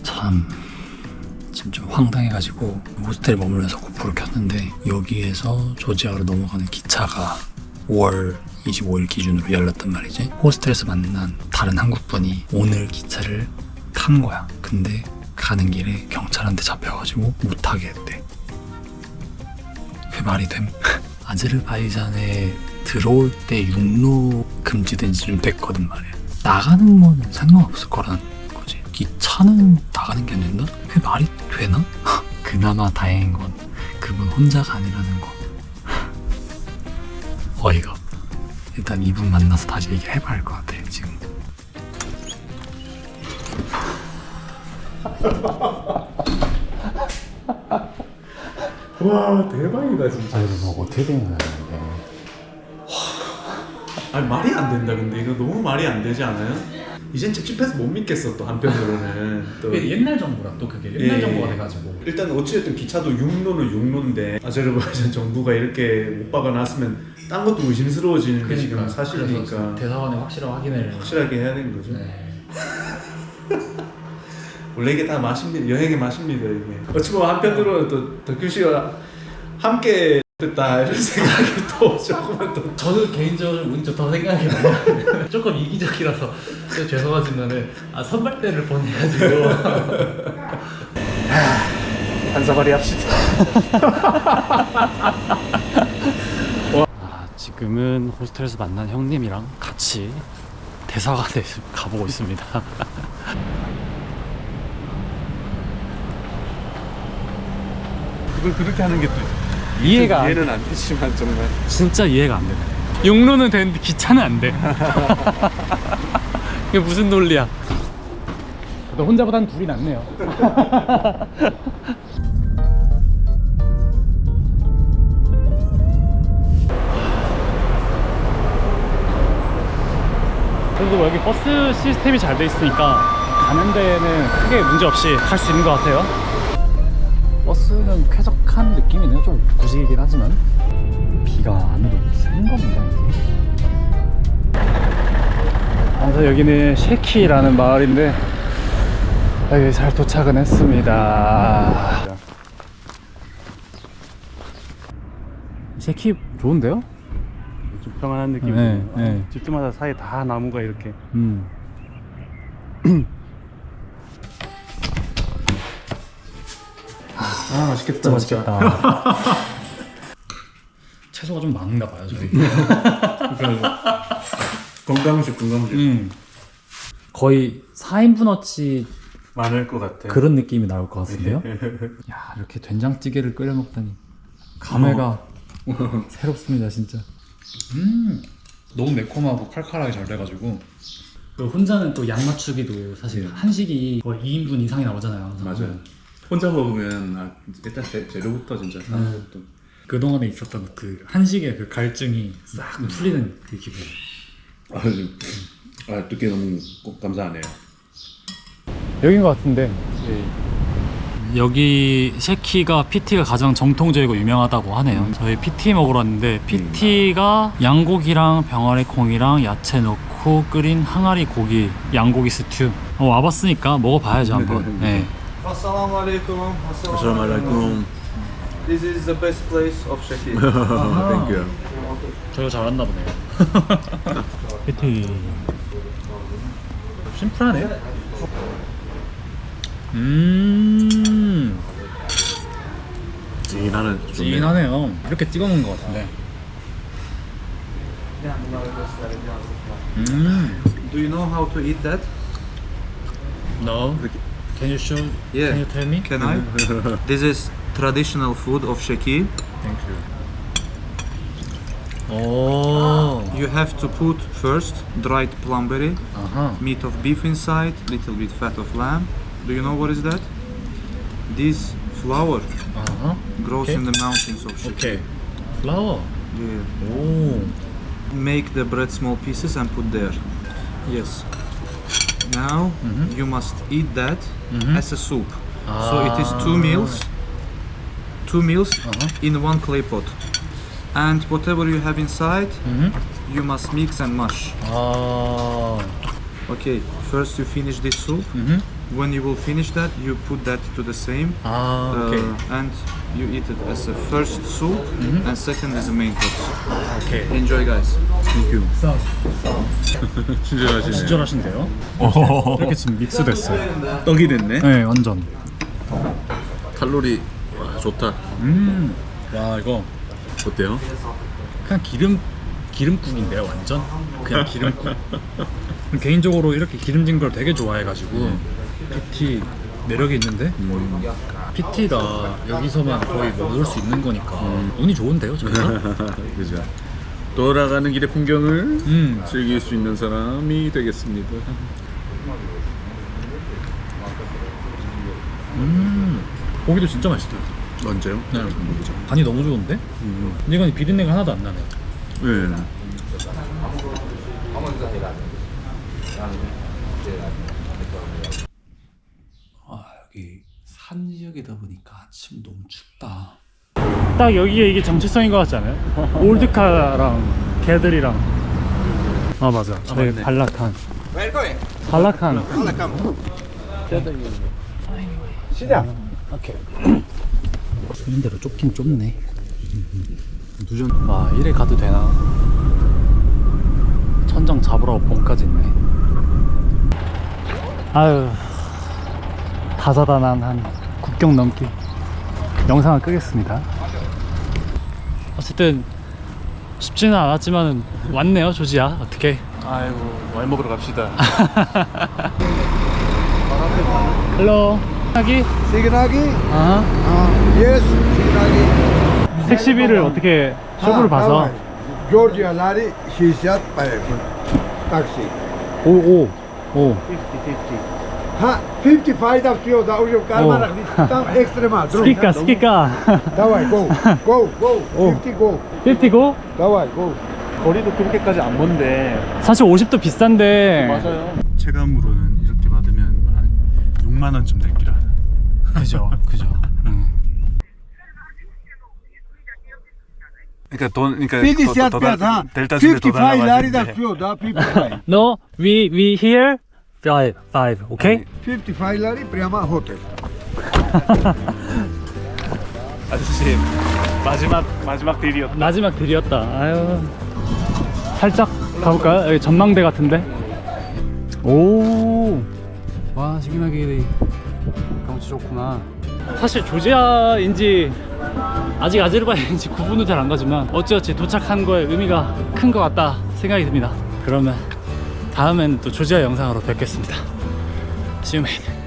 참 지금 좀 황당해가지고 호스텔에 머물면서 고프로 켰는데 여기에서 조지아로 넘어가는 기차가 5월 25일 기준으로 열렸단 말이지. 호스텔에서 만난 다른 한국분이 오늘 기차를 탄 거야. 근데 가는 길에 경찰한테 잡혀가지고 못타게 했대. 그게 말이 됨? 아제르바이잔에 들어올 때 육로 금지된 지 좀 됐거든 말이야. 나가는 거는 상관없을 거라는 거지. 기차는 나가는 게 안 된다? 그게 말이 되나? 그나마 다행인 건 그분 혼자가 아니라는 거. 어이가 없다. 일단 이분 만나서 다시 얘기를 해봐야 할 것 같아 지금. 와 대박이다 진짜. 아니 뭐 어떻게 된 거야 이게. 아니 말이 안 된다. 근데 이거 너무 말이 안 되지 않아요? 이젠 찝찝해서 못 믿겠어. 또 한편으로는 또 옛날 정부라 또 그게 옛날 정부가 돼가지고. 일단 어찌됐든 기차도 육로는 육로인데 아제르바이잔 정부가 이렇게 못 박아놨으면 딴 것도 의심스러워지는 게 지금 사실이니까 대사관에 확실한 확인을 확실하게 해야 되는 거죠. 네. 원래 이게 다 맛입니다. 여행의 맛입니다. 이게 어찌 보면 한편으로는 또 덕규 씨와 함께 됐다 이런 생각이 또 조금은 또 저는 개인적으로 운이 좋다고 생각해요. 조금 이기적이라서 좀 죄송하지만은 선발대를 보내가지고 한사발이 합시다. 지금은 호스텔에서 만난 형님이랑 같이 대사관에 가보고 있습니다. 그걸 그렇게 하는 게 또 이해가 이해는 안 되지만 정말 진짜 이해가 안 되네. 육로는 되는데 기차는 안 돼. 이게 무슨 논리야? 너 혼자보다는 둘이 낫네요. 그래도 여기 버스 시스템이 잘 돼 있으니까 가는 데는 크게 문제 없이 갈 수 있는 것 같아요. 버스는 쾌적한 느낌이네요. 좀 구시이긴 하지만 비가 안으로 새는 겁니다 이게. 그래서 여기는 셰키라는 마을인데 여기 잘 도착은 했습니다. 셰키 좋은데요? 좀 평안한 느낌이 네, 드네요. 네. 집집마다 사이에 다 나무가 이렇게. 아 맛있겠다. 진짜 맛있겠다. 채소가 좀 많은가 봐요 저희. 건강식. 거의 4인분어치 많을 것 같아. 그런 느낌이 나올 것 같은데요? 야, 이렇게 된장찌개를 끓여 먹다니 감회가 새롭습니다 진짜. 너무 매콤하고 칼칼하게 잘 돼가지고. 그 혼자는 또 양 맞추기도 사실 한식이 거의 2인분 이상이 나오잖아요. 맞아요. 혼자 먹으면 일단 재료부터 진짜 사는 것도. 그동안에 있었던 그 한식의 그 갈증이 싹 풀리는 그 기분. 듣기 너무 감사하네요. 여긴 것 같은데. 여기 셰키가 PT가 가장 정통적이고 유명하다고 하네요. 저희 PT 먹으러 왔는데 PT가 양고기랑 병아리 콩이랑 야채 넣고 끓인 항아리 고기 양고기 스튜. 와봤으니까 먹어봐야죠 한번. 네. Assalamualaikum. Assalamualaikum. This is the best place of Shaki. Thank you. 저거 잘한다 보네요. PT. 심플하네. 진하는 진하네요. 이렇게 찍어 먹는 것 같은데. Do you know how to eat that? No. Can you show? Yeah. Can you tell me? Can I? This is traditional food of Shaki. Thank you. Oh. You have to put first dried plumberry, Uh-huh. meat of beef inside, little bit fat of lamb. Do you know what is that? This flour Uh-huh. grows Okay. in the mountains of Shaki. Okay. Flour. Yeah. Oh. Make the bread small pieces and put there. Yes. Now you must eat that as a soup. So it is two meals in one clay pot. And whatever you have inside, you must mix and mash. 아. Okay, first you finish this soup, when you will finish that, you put that to the same. 아, 오케이. And you eat it as a first soup and second as a main course. 오케이. Enjoy, guys. 친절하시네요. 친절하신데요? 이렇게 지금 믹스됐어요. 떡이 됐네. 네, 완전. 칼로리 와, 좋다. 와, 이거 어때요? 그냥 기름국인데요, 완전. 그냥 기름국. 개인적으로 이렇게 기름진 걸 되게 좋아해가지고 PT 매력이 있는데 PT가 여기서만 거의 먹을 수 있는 거니까 운이 좋은데요, 저희가? 그죠. 돌아가는 길의 풍경을 즐길 수 있는 사람이 되겠습니다. 고기도 진짜 맛있어요. 언제요? 네. 간이 너무 좋은데? 근데 이건 비린내가 하나도 안 나네요. 네. 아, 여기 산 지역이다 보니까 아침 너무 춥다. 딱 여기에 이게 정체성인 것 같지 않아요? 올드카랑 개들이랑. 아 맞아, 저희 맞네. 발라칸. 발라칸. 오케이. 소린 대로 좁긴 좁네. 와, 이래 가도 되나? 천장 잡으러 봄까지 있네. 아유, 다사다난한 국경 넘기. 영상을 끄겠습니다. 어쨌든 쉽지는 않았지만 왔네요, 조지아. 어떻게? 아이고 와인 먹으러 갑시다. 헬로. 하기? Signagi? 아, Yes, Signagi. 택시비를 어떻게 쇼부를 봐서? Georgia Lari, Shishat, taxi. 오. 50. Ha, 55 da fio da ujo karma tam extrema. 스키까. Давай, go. 50 go. 50고? Давай, go. 거리도 그렇게까지 안 먼데. 사실 50도 비싼데. 맞아요. 체감으로는 이렇게 받으면 한 6만 원쯤 될 기라. 그죠. 그러니까 그러니까 55, ha. 델타 순에 더 55 lari da 달라가지고. fio da 55. No, we here 5, okay? 55 lari prima hotel. 아저씨 마지막 딜이었다. 마지막 들이었다. 아유. 살짝 가볼까요? 여기 전망대 같은데. 오. 와, 시그나길이 경치 좋구나. 사실 조지아인지 아직 아제르바이잔인지 구분은 잘 안 가지만 어찌어찌 도착한 거에 의미가 큰 것 같다 생각이 듭니다. 그러면 다음엔 또 조지아 영상으로 뵙겠습니다. See you, mate.